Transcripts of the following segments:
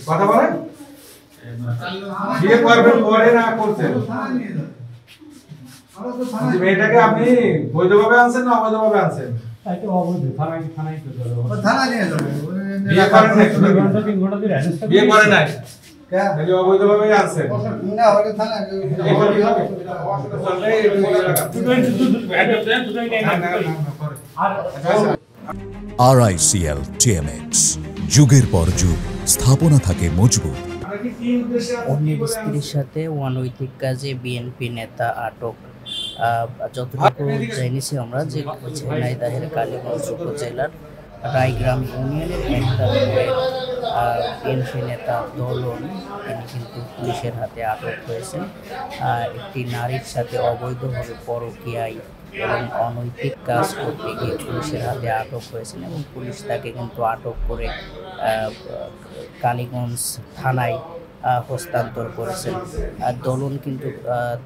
কথা বলেন বিয়ে করবেন পরে না করছেন মেয়েটাকে আপনি বৈধভাবে আনছেন না অবৈধভাবে আনছেন? বিয়ে করে নাই অবৈধভাবে আনছেন RICL TMX যুগের পর যুগ স্থাপনা থাকে মজবুত। অন্যের স্ত্রীর সাথে অনৈতিক কাজে বিএনপি নেতা আটক। যতটুকু জেনেছি আমরা যে ঝিনাইদহের কালীগঞ্জ উপজেলার রায়গ্রাম ইউনিয়নের একটা বিএনপি নেতা দলন তিনি কিন্তু পুলিশের হাতে আটক হয়েছেন। একটি নারীর সাথে অবৈধভাবে পরকীয়ায় এবং অনৈতিক কাজ করতে গিয়ে পুলিশের হাতে আটক হয়েছেন এবং পুলিশ তাকে কিন্তু আটক করে কালীগঞ্জ থানায় হস্তান্তর করেছেন। দলন কিন্তু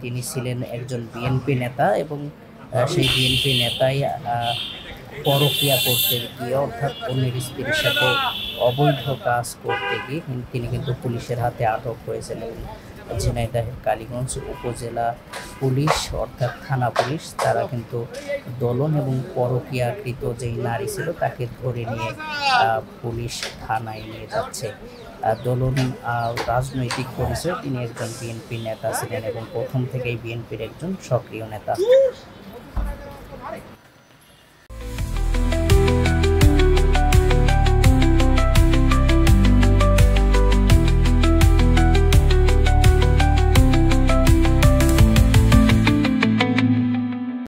তিনি ছিলেন একজন বিএনপি নেতা এবং সেই বিএনপি নেতাই পরকীয়া করতে গিয়ে অর্থাৎ অন্যের স্ত্রীর সাথে অবৈধ কাজ করতে গিয়ে তিনি কিন্তু পুলিশের হাতে আটক হয়েছেন এবং ঝিনাইদহের কালীগঞ্জ উপজেলা পুলিশ অর্থাৎ থানা পুলিশ তারা কিন্তু দলন এবং পরকীয়াকৃত যেই নারী ছিল তাকে ধরে নিয়ে পুলিশ থানায় নিয়ে যাচ্ছে। দলন রাজনৈতিক পরিচয় তিনি একজন বিএনপি নেতা ছিলেন এবং প্রথম থেকেই বিএনপির একজন সক্রিয় নেতা।